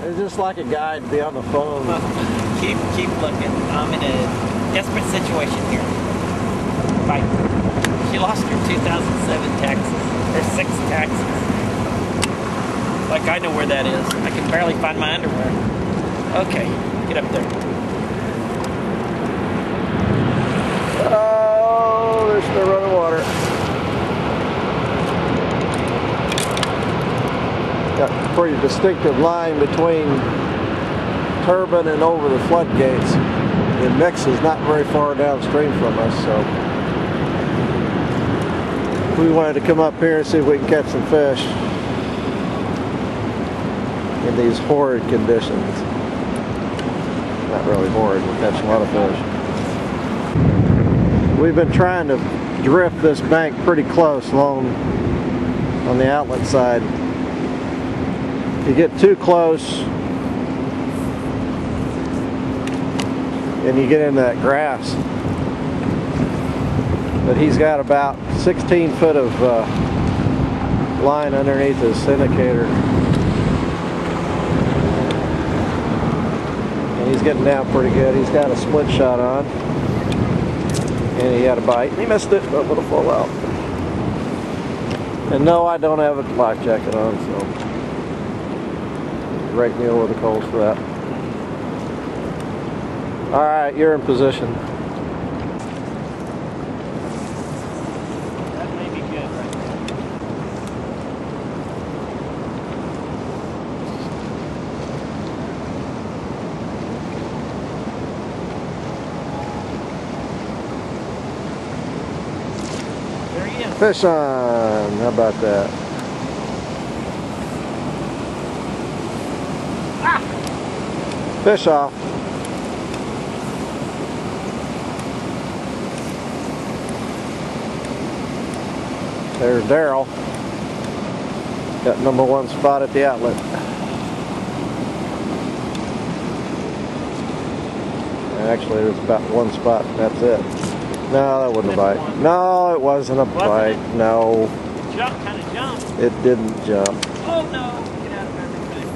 It's just like a guy to be on the phone. Keep looking. I'm in a desperate situation here. Right. She lost her 2007 taxes. Her 6 taxes. Like I know where that is. I can barely find my underwear. Okay, get up there. Oh, there's the running water. Got a pretty distinctive line between turbine and over the floodgates. The mix is not very far downstream from us, so we wanted to come up here and see if we can catch some fish in these horrid conditions. Not really horrid, we'll catch a lot of fish. We've been trying to drift this bank pretty close along on the outlet side. If you get too close and you get into that grass, but he's got about 16 foot of line underneath his syndicator, and he's getting down pretty good. He's got a split shot on, and he had a bite. He missed it, but it'll fall out. And no, I don't have a life jacket on, so rake me over the coals for that. All right, you're in position. That may be good right there. There he is. Fish on. How about that? Ah! Fish off. There's Daryl. Got #1 spot at the outlet. Actually, there's about 1 spot. That's it. No, that wasn't a bite. No, it wasn't a bite. No. Jump, kind of jumped. It didn't jump. Oh no! Get out of everything.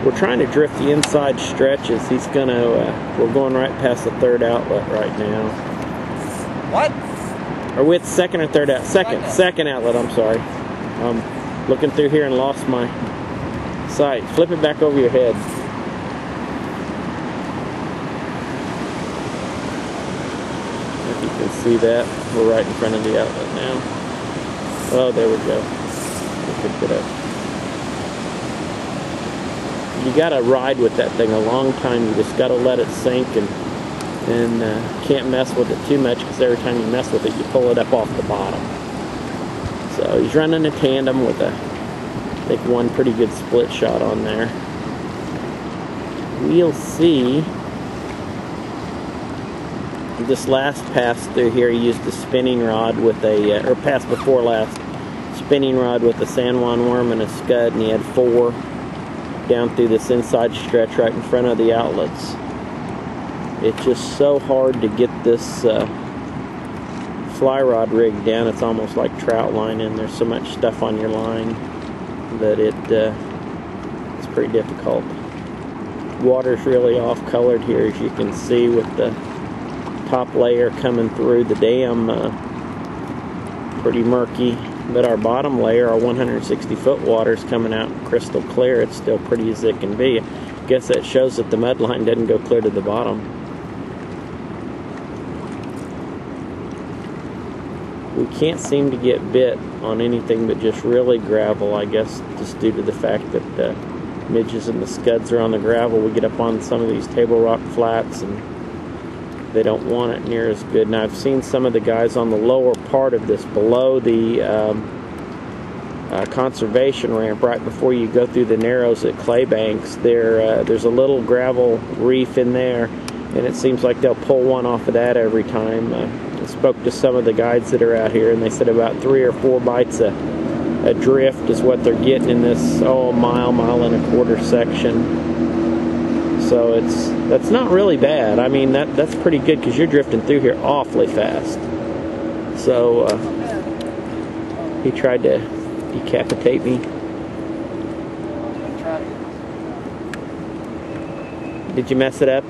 We're trying to drift the inside stretches. He's gonna. We're going right past the 3rd outlet right now. What? Or with 2nd or 3rd outlet? Second outlet. I'm sorry. Looking through here and lost my sight. Flip it back over your head. If you can see that, we're right in front of the outlet now. Oh, there we go. We picked it up. You gotta ride with that thing a long time. You just gotta let it sink and can't mess with it too much, because every time you mess with it, you pull it up off the bottom. So he's running a tandem with I think 1 pretty good split shot on there. We'll see. This last pass through here, he used a spinning rod with a, or pass before last, spinning rod with a San Juan worm and a scud, and he had 4 down through this inside stretch right in front of the outlets. It's just so hard to get this fly rod rigged down. It's almost like trout lining. There's so much stuff on your line that it's pretty difficult. Water's really off colored here, as you can see, with the top layer coming through the dam, pretty murky. But our bottom layer, our 160 foot water, is coming out crystal clear. It's still pretty as it can be. I guess that shows that the mud line doesn't go clear to the bottom. We can't seem to get bit on anything but just really gravel, I guess, just due to the fact that the midges and the scuds are on the gravel. We get up on some of these table rock flats and they don't want it near as good. Now, I've seen some of the guys on the lower part of this, below the conservation ramp, right before you go through the narrows at Claybanks, there's a little gravel reef in there, and it seems like they'll pull one off of that every time. I spoke to some of the guides that are out here, and they said about 3 or 4 bites a drift is what they're getting in this mile and a quarter section. So that's not really bad. I mean, that's pretty good, because you're drifting through here awfully fast. So He tried to decapitate me. Did you mess it up?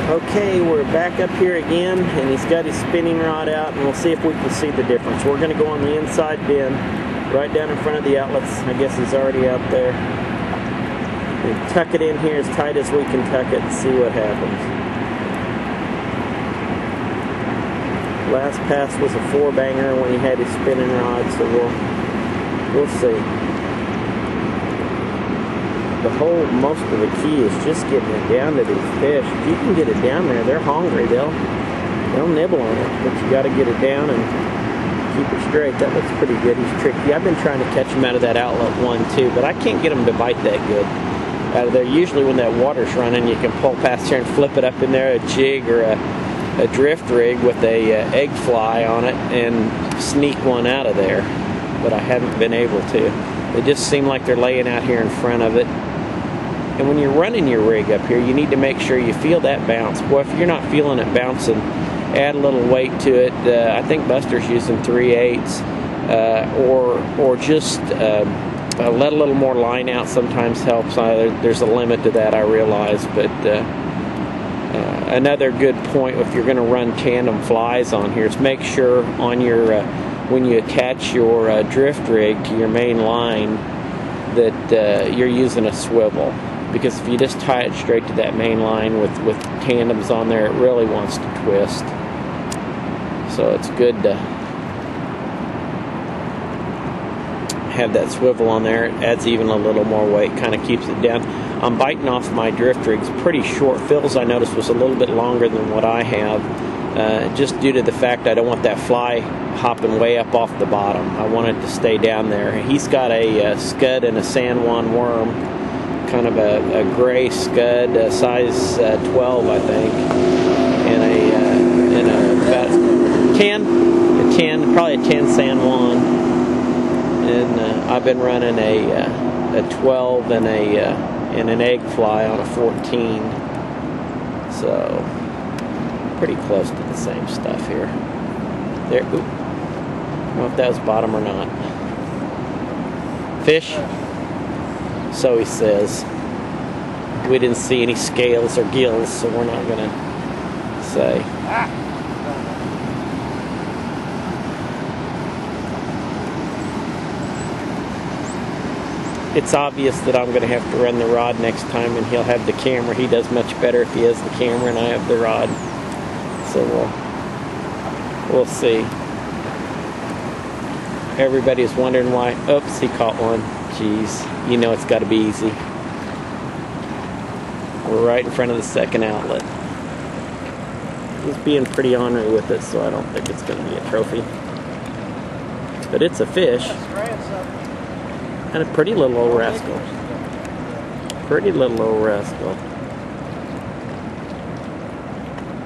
Okay, we're back up here again, and he's got his spinning rod out, and we'll see if we can see the difference. We're going to go on the inside bin, right down in front of the outlets. I guess he's already out there. We'll tuck it in here as tight as we can tuck it and see what happens. Last pass was a 4-banger when he had his spinning rod, so we'll see. Most of the key is just getting it down to these fish. If you can get it down there, they're hungry. They'll nibble on it, but you got to get it down and keep it straight. That looks pretty good. He's tricky. I've been trying to catch him out of that outlet one too, but I can't get him to bite that good out of there. Usually when that water's running, you can pull past here and flip it up in there, a jig or a drift rig with a egg fly on it, and sneak one out of there. But I haven't been able to. They just seem like they're laying out here in front of it. And when you're running your rig up here, you need to make sure you feel that bounce. Well, if you're not feeling it bouncing, add a little weight to it. I think Buster's using 3/8, or just let a little more line out sometimes helps. There's a limit to that, I realize, but another good point if you're going to run tandem flies on here is make sure on your when you attach your drift rig to your main line that you're using a swivel, because if you just tie it straight to that main line with tandems on there, it really wants to twist. So it's good to have that swivel on there. It adds even a little more weight, kind of keeps it down. I'm biting off my drift rigs pretty short. Phil's, I noticed, was a little bit longer than what I have, just due to the fact I don't want that fly hopping way up off the bottom. I want it to stay down there. He's got a scud and a San Juan worm, kind of a gray scud, size 12, I think, and a about 10, probably a 10 San Juan. And I've been running a 12 and an egg fly on a 14, so pretty close to the same stuff here. There, oop. I don't know if that was bottom or not. Fish? So he says. We didn't see any scales or gills, so we're not going to say. It's obvious that I'm going to have to run the rod next time, and he'll have the camera. He does much better if he has the camera and I have the rod. So we'll see. Everybody's wondering why. Oops, he caught one. Jeez, you know it's got to be easy. We're right in front of the second outlet. He's being pretty ornery with it, so I don't think it's going to be a trophy. But it's a fish. And a pretty little old rascal. Pretty little old rascal.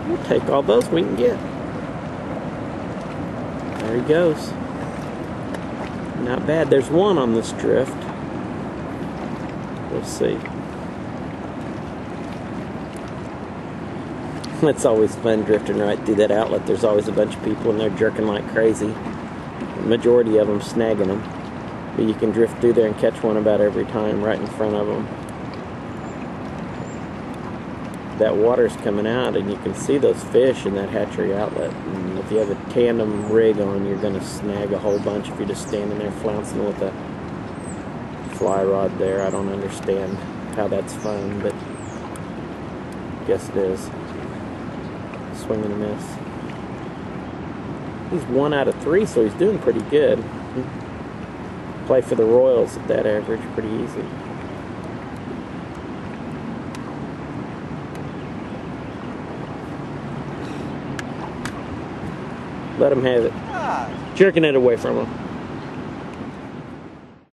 We'll take all those we can get. There he goes. Not bad. There's one on this drift. We'll see. It's always fun drifting right through that outlet. There's always a bunch of people and they're jerking like crazy. The majority of them snagging them. But you can drift through there and catch one about every time right in front of them. That water's coming out and you can see those fish in that hatchery outlet. And if you have a tandem rig on, you're going to snag a whole bunch if you're just standing there flouncing with a fly rod there. I don't understand how that's fun, but I guess it is. Swing and a miss. He's 1 out of 3, so he's doing pretty good. Play for the Royals at that average pretty easy. Let him have it. Jerking it away from him.